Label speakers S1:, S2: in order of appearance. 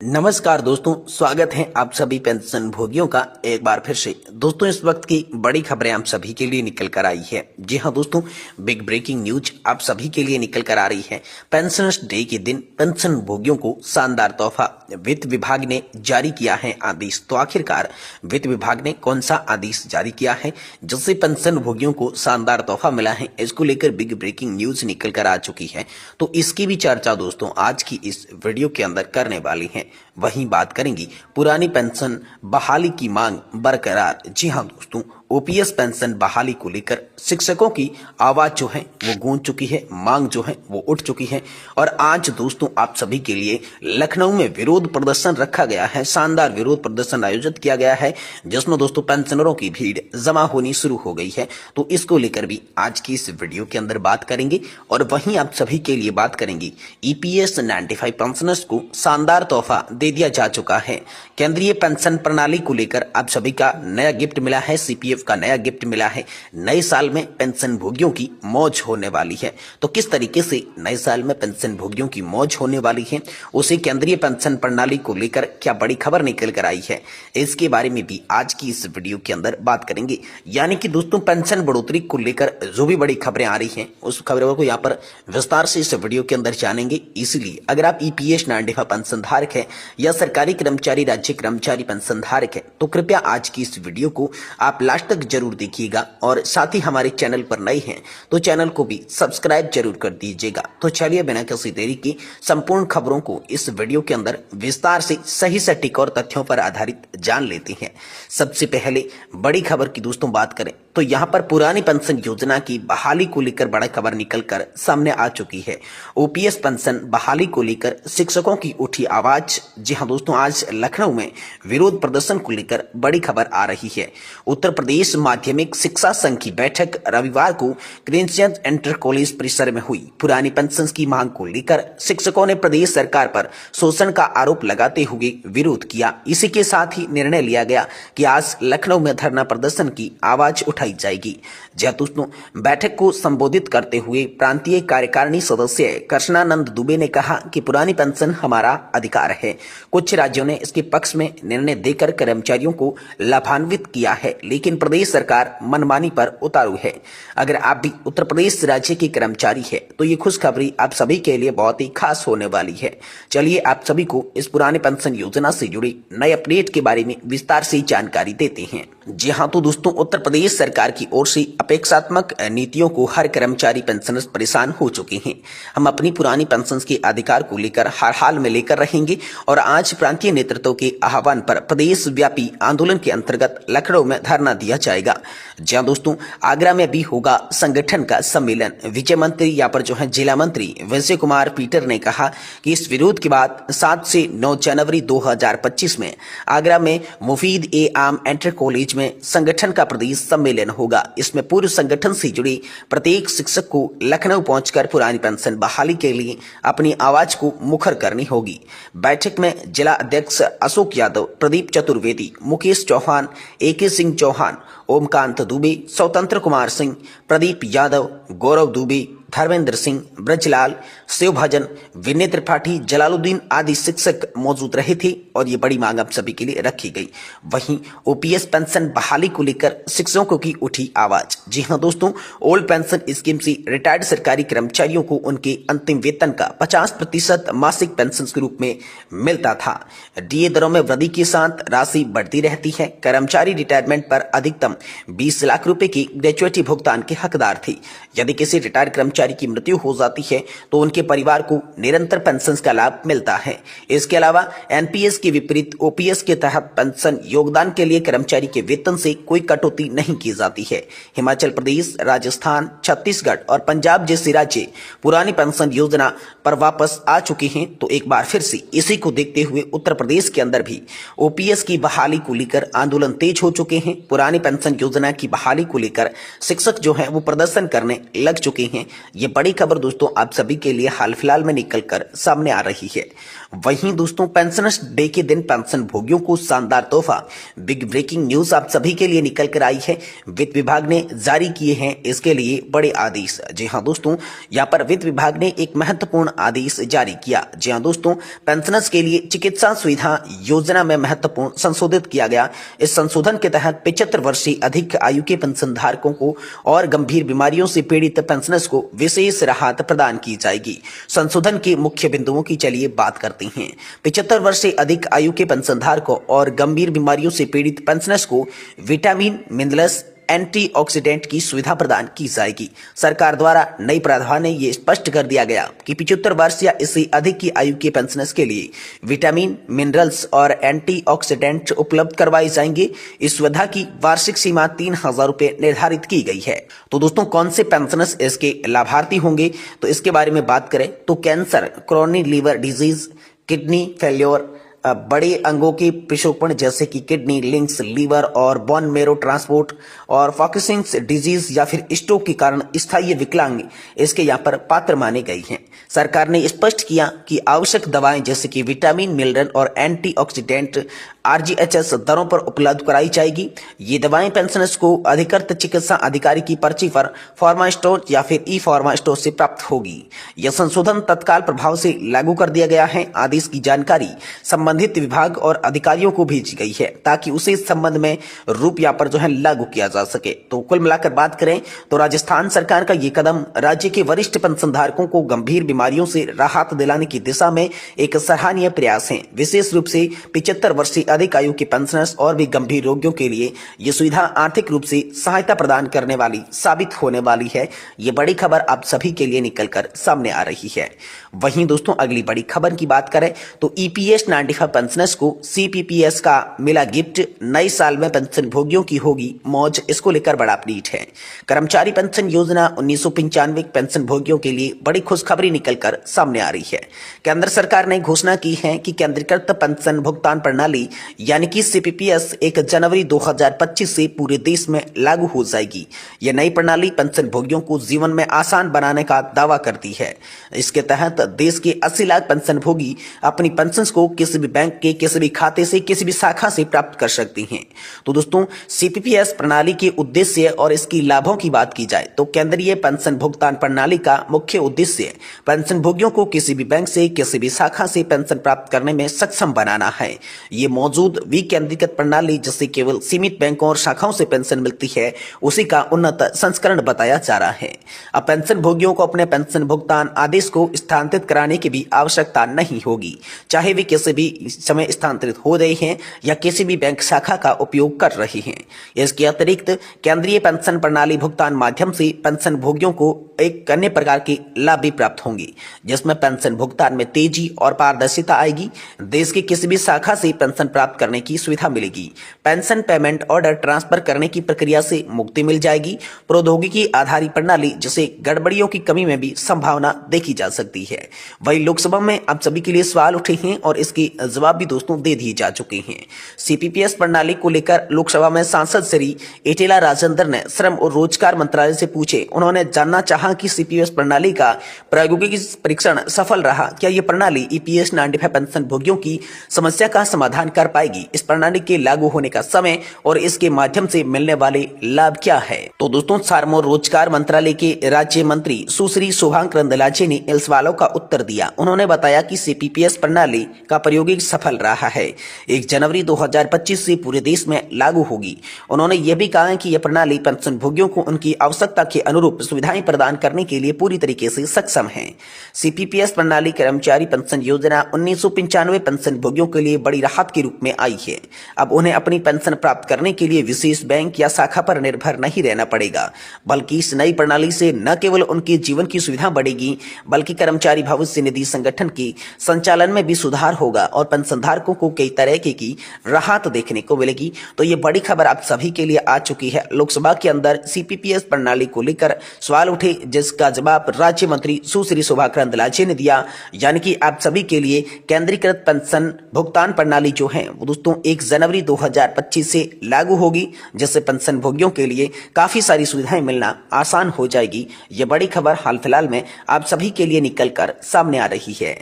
S1: नमस्कार दोस्तों, स्वागत है आप सभी पेंशन भोगियों का एक बार फिर से। दोस्तों, इस वक्त की बड़ी खबरें आप सभी के लिए निकल कर आई है। जी हां दोस्तों, बिग ब्रेकिंग न्यूज आप सभी के लिए निकल कर आ रही है। पेंशनर्स डे के दिन पेंशन भोगियों को शानदार तोहफा, वित्त विभाग ने जारी किया है आदेश। तो आखिरकार वित्त विभाग ने कौन सा आदेश जारी किया है जिससे पेंशन भोगियों को शानदार तोहफा मिला है, इसको लेकर बिग ब्रेकिंग न्यूज निकल कर आ चुकी है। तो इसकी भी चर्चा दोस्तों आज की इस वीडियो के अंदर करने वाली है। वहीं बात करेंगी पुरानी पेंशन बहाली की मांग बरकरार। जी हां दोस्तों, ओपीएस पेंशन बहाली को लेकर शिक्षकों की आवाज जो है वो गूंज चुकी है, मांग जो है वो उठ चुकी है। और आज दोस्तों आप सभी के लिए लखनऊ में विरोध प्रदर्शन रखा गया है। शानदार विरोध प्रदर्शन आयोजित किया गया है जिसमें दोस्तों पेंशनरों की भीड़ जमा होनी शुरू हो गई है। तो इसको लेकर भी आज की इस वीडियो के अंदर बात करेंगे। और वहीं आप सभी के लिए बात करेंगे ईपीएस 95 पेंशनर्स को शानदार तोहफा दे दिया जा चुका है। केंद्रीय पेंशन प्रणाली को लेकर आप सभी का नया गिफ्ट मिला है, सीपीएफ का नया गिफ्ट मिला है। नए साल में पेंशन भोगियों की मौज होने वाली है। तो किस तरीके से नए साल में पेंशन भोगियों की मौज होने वाली है, उसे केंद्रीय पेंशन प्रणाली को लेकर क्या बड़ी खबर निकल कर आई है, इसके बारे में भी आज की इस वीडियो के अंदर बात करेंगे। यानी कि दोस्तों पेंशन बढ़ोतरी को लेकर जो भी बड़ी खबरें आ रही हैं उस खबरों को यहाँ पर विस्तार से इस वीडियो के अंदर जानेंगे। इसलिए अगर आप ईपीएस 95 पेंशन धारक है या सरकारी कर्मचारी, राज्य कर्मचारी पेंशन धारक है तो कृपया आज की इस वीडियो को आप लास्ट तक जरूर देखिएगा। और साथ ही हमारे चैनल पर नए हैं तो चैनल को भी सब्सक्राइब जरूर कर दीजिएगा। तो चलिए बिना किसी देरी की संपूर्ण खबरों को इस वीडियो के अंदर विस्तार से सही सटीक और तथ्यों पर आधारित जान लेते हैं। सबसे पहले बड़ी खबर की दोस्तों बात करें तो यहाँ पर पुरानी पेंशन योजना की बहाली को लेकर बड़ा खबर निकलकर सामने आ चुकी है। ओपीएस पेंशन बहाली को लेकर शिक्षकों की उठी आवाज। जी हाँ दोस्तों, आज लखनऊ में विरोध प्रदर्शन को लेकर बड़ी खबर आ रही है। उत्तर प्रदेश माध्यमिक शिक्षा संघ की बैठक रविवार को क्रिश्चियन इंटर कॉलेज परिसर में हुई। पुरानी पेंशन की मांग को लेकर शिक्षकों ने प्रदेश सरकार पर शोषण का आरोप लगाते हुए विरोध किया। इसी के साथ ही निर्णय लिया गया कि आज लखनऊ में धरना प्रदर्शन की आवाज उठाई जाएगी। जय दोस्तों, बैठक को संबोधित करते हुए प्रांतीय कार्यकारिणी सदस्य कृष्णानंद दुबे ने कहा कि पुरानी पेंशन हमारा अधिकार है। कुछ राज्यों ने इसके पक्ष में निर्णय देकर कर्मचारियों को लाभान्वित किया है, लेकिन प्रदेश सरकार मनमानी पर उतारू है। अगर आप भी उत्तर प्रदेश राज्य के कर्मचारी है तो ये खुशखबरी आप सभी के लिए बहुत ही खास होने वाली है। चलिए आप सभी को इस पुराने पेंशन योजना से जुड़ी नए अपडेट के बारे में विस्तार से जानकारी देते हैं। जी हाँ तो दोस्तों, उत्तर प्रदेश सरकार की ओर से अपेक्षात्मक नीतियों को हर कर्मचारी पेंशनर्स परेशान हो चुके हैं। हम अपनी पुरानी पेंशन के अधिकार को लेकर हर हाल में लेकर रहेंगे और आज प्रांतीय नेतृत्व के आह्वान पर प्रदेश व्यापी आंदोलन के अंतर्गत लखनऊ में धरना दिया जाएगा। जहां दोस्तों आगरा में भी होगा संगठन का सम्मेलन। विजय मंत्री यहाँ पर जो है जिला मंत्री विजय कुमार पीटर ने कहा कि इस विरोध के बाद 7 से 9 जनवरी 2025 में आगरा में मुफीद ए आम इंटर कॉलेज में संगठन का प्रदेश सम्मेलन होगा। इसमें पूर्व संगठन से जुड़े प्रत्येक शिक्षक को लखनऊ पहुंचकर पुरानी पेंशन बहाली के लिए अपनी आवाज को मुखर करनी होगी। बैठक में जिला अध्यक्ष अशोक यादव, प्रदीप चतुर्वेदी, मुकेश चौहान, एके सिंह चौहान, ओमकांत दुबे, स्वतंत्र कुमार सिंह, प्रदीप यादव, गौरव दुबे, धर्मेंद्र सिंह, ब्रजलाल, शिवभजन, विनय त्रिपाठी, जलालुद्दीन आदि शिक्षक मौजूद रहे थे और ये बड़ी मांग आप सभी के लिए रखी गई। वहीं ओपीएस पेंशन बहाली को लेकर शिक्षकों की उठी आवाज। जी हां दोस्तों, ओल्ड पेंशन स्कीम से रिटायर्ड सरकारी कर्मचारियों को उनके अंतिम वेतन का 50% मासिक पेंशन के रूप में मिलता था। डीए दरों में वृद्धि के साथ राशि बढ़ती रहती है। कर्मचारी रिटायरमेंट पर अधिकतम 20 लाख रुपए की ग्रेच्युटी भुगतान के हकदार थे। यदि किसी रिटायर्ड कर्मचारी की मृत्यु हो जाती है तो उनके परिवार को निरंतर पेंशन का लाभ मिलता है। इसके अलावा एनपीएस के विपरीत ओपीएस के तहत पेंशन योगदान के लिए कर्मचारी के वेतन से कोई कटौती नहीं की जाती है। हिमाचल प्रदेश, राजस्थान, छत्तीसगढ़ और पंजाब जैसे राज्य पुरानी पेंशन योजना पर वापस आ चुके हैं। तो एक बार फिर से इसी को देखते हुए उत्तर प्रदेश के अंदर भी ओपीएस की बहाली को लेकर आंदोलन तेज हो चुके हैं। पुरानी पेंशन योजना की बहाली को लेकर शिक्षक जो है वो प्रदर्शन करने लग चुके हैं। ये बड़ी खबर दोस्तों आप सभी के लिए हाल फिलहाल में निकलकर सामने आ रही है। वहीं दोस्तों पेंशनर्स डे के दिन पेंशन भोगियों को शानदार तोहफा, बिग ब्रेकिंग न्यूज आप सभी के लिए निकल कर आई है। वित्त विभाग ने जारी किए हैं इसके लिए बड़े आदेश। जी हाँ दोस्तों, यहाँ पर वित्त विभाग ने एक महत्वपूर्ण आदेश जारी किया। जी हाँ दोस्तों, पेंशनर्स के लिए चिकित्सा सुविधा योजना में महत्वपूर्ण संशोधित किया गया। इस संशोधन के तहत 75 वर्ष से अधिक आयु के पेंशन धारकों को और गंभीर बीमारियों से पीड़ित पेंशनर्स को विशेष राहत प्रदान की जाएगी। संशोधन के मुख्य बिंदुओं की चलिए बात करते हैं। 75 वर्ष से अधिक आयु के पेंशनधारकों और गंभीर बीमारियों से पीड़ित पेंशनर्स को विटामिन, मिनरल्स, एंटीऑक्सीडेंट की सुविधा प्रदान की जाएगी। सरकार द्वारा नई प्रावधान में ये स्पष्ट कर दिया गया कि 75 वर्ष या इससे अधिक की आयु के पेंशनर्स के लिए विटामिन, मिनरल्स और एंटीऑक्सीडेंट उपलब्ध करवाए जाएंगे। इस सुविधा की वार्षिक सीमा 3,000 रुपए निर्धारित की गई है। तो दोस्तों कौन से पेंशनर्स इसके लाभार्थी होंगे, तो इसके बारे में बात करें तो cancer, chronic liver disease, kidney failure, बड़े अंगों के पिछोकपन जैसे कि किडनी, लिंक्स, लीवर और बोन मेरो ट्रांसपोर्ट और पार्किंसंस डिजीज या फिर स्ट्रोक के कारण स्थायी विकलांग इसके यहाँ पर पात्र माने गए हैं। सरकार ने स्पष्ट किया कि आवश्यक दवाएं जैसे कि विटामिन, मिनरल और एंटीऑक्सीडेंट RGHS दरों पर उपलब्ध कराई जाएगी। ये दवाएं पेंशनर्स को अधिकृत चिकित्सा अधिकारी की पर्ची पर फार्मा स्टोर या फिर ई फार्मा स्टोर से प्राप्त होगी। यह संशोधन तत्काल प्रभाव से लागू कर दिया गया है। आदेश की जानकारी संबंधित विभाग और अधिकारियों को भेजी गई है ताकि उसे इस संबंध में रूप यहाँ पर जो है लागू किया जा सके। तो कुल मिलाकर बात करें तो राजस्थान सरकार का ये कदम राज्य के वरिष्ठ पेंशनधारकों को गंभीर बीमारियों से राहत दिलाने की दिशा में एक सराहनीय प्रयास है। विशेष रूप से 75 वर्ष से अधिक आयु के पेंशनर्स और भी गंभीर रोगियों के लिए यह सुविधा आर्थिक रूप से सहायता प्रदान करने वाली साबित होने वाली है। ये बड़ी खबर आप सभी के लिए निकलकर सामने आ रही है। वहीं दोस्तों अगली बड़ी खबर की बात करें तो EPS 95 पेंशनर्स को CPPS का मिला गिफ्ट। नए साल में पेंशन भोगियों की होगी मौज, इसको लेकर बड़ा अपडेट है। कर्मचारी पेंशन योजना 1995 पेंशन भोगियों के लिए बड़ी खुशखबरी निकलकर सामने आ रही है। केंद्र सरकार ने घोषणा की है कि केंद्रीकृत पेंशन भुगतान प्रणाली यानी कि CPPS 1 जनवरी 2025 से पूरे देश में लागू हो जाएगी। यह नई प्रणाली पेंशन भोगियों को जीवन में आसान बनाने का दावा करती है। इसके तहत देश के 80 लाख पेंशन भोगी अपनी पेंशन को किसी भी बैंक के किसी भी खाते से किसी भी शाखा से प्राप्त कर सकती हैं। तो दोस्तों CPPS प्रणाली के उद्देश्य और इसकी लाभों की बात की जाए तो केंद्रीय पेंशन भुगतान प्रणाली का मुख्य उद्देश्य पेंशन भोगियों को किसी भी बैंक से किसी भी शाखा से पेंशन प्राप्त करने में सक्षम बनाना है। ये मौजूद विकेंद्रीकृत प्रणाली जिससे केवल सीमित बैंकों और शाखाओं से पेंशन मिलती है उसी का उन्नत संस्करण बताया जा रहा है। अब पेंशन भोगियों को अपने पेंशन भुगतान आदेश को स्थानांतरित कराने की भी आवश्यकता नहीं होगी, चाहे वे किसी भी समय स्थानांतरित हो रहे हैं या किसी भी बैंक शाखा का उपयोग कर रहे हैं। इसके अतिरिक्त केंद्रीय पेंशन प्रणाली भुगतान माध्यम से पेंशन भोगियों को एक अन्य प्रकार के लाभ भी प्राप्त होंगे जिसमें पेंशन भुगतान में तेजी और पारदर्शिता आएगी। देश की किसी भी शाखा से पेंशन प्राप्त करने की सुविधा मिलेगी। पेंशन पेमेंट ऑर्डर ट्रांसफर करने की प्रक्रिया से मुक्ति मिल जाएगी। प्रौद्योगिकी आधारित प्रणाली जिसे गड़बड़ियों की कमी में भी संभावना देखी जा सकती है। वही लोकसभा में आप सभी के लिए सवाल उठे हैं और इसके जवाब भी दोस्तों दे दिए जा चुके हैं। CPPS प्रणाली को लेकर लोकसभा में सांसद श्री एटेला राजेंद्र ने श्रम और रोजगार मंत्रालय से पूछे। उन्होंने जानना चाहा कि CPPS प्रणाली का प्रायोगिक परीक्षण सफल रहा, क्या यह प्रणाली EPS 95 पेंशन भोगियों की समस्या का समाधान कर पाएगी, इस प्रणाली के लागू होने का समय और इसके माध्यम से मिलने वाले लाभ क्या है। तो दोस्तों श्रम और रोजगार मंत्रालय के राज्य मंत्री सुश्री शुभांकर रंदलाजे ने इन सवालों का उत्तर दिया। उन्होंने बताया कि CPPS प्रणाली का प्रायोगिक सफल रहा है। 1 जनवरी 2025 से पूरे देश में लागू होगी। उन्होंने यह भी कहा कि यह प्रणाली पेंशन भोगियों को उनकी आवश्यकता के अनुरूप सुविधाएं प्रदान करने के लिए पूरी तरीके से सक्षम है। CPPS प्रणाली कर्मचारी पेंशन योजना 1995 पेंशन भोगियों के लिए बड़ी राहत के रूप में आई है। अब उन्हें अपनी पेंशन प्राप्त करने के लिए विशेष बैंक या शाखा पर निर्भर नहीं रहना पड़ेगा, बल्कि इस नई प्रणाली से न केवल उनके जीवन की सुविधा बढ़ेगी बल्कि कर्मचारी भविष्य निधि संगठन के संचालन में भी सुधार होगा और पेंशनधारकों को कई तरह की राहत देखने को मिलेगी। तो ये बड़ी खबर आप सभी के लिए आ चुकी है। लोकसभा के अंदर सीपीपीएस प्रणाली को लेकर सवाल उठे, जिसका जवाब राज्य मंत्री सुश्री शोभा करंदलाजे ने दिया। यानी कि आप सभी के लिए केंद्रीकृत पेंशन भुगतान प्रणाली जो है वो दोस्तों 1 जनवरी 2025 से लागू होगी, जिससे पेंशन भोगियों के लिए काफी सारी सुविधाएं मिलना आसान हो जाएगी। ये बड़ी खबर हाल फिलहाल में आप सभी के लिए निकल कर सामने आ रही है।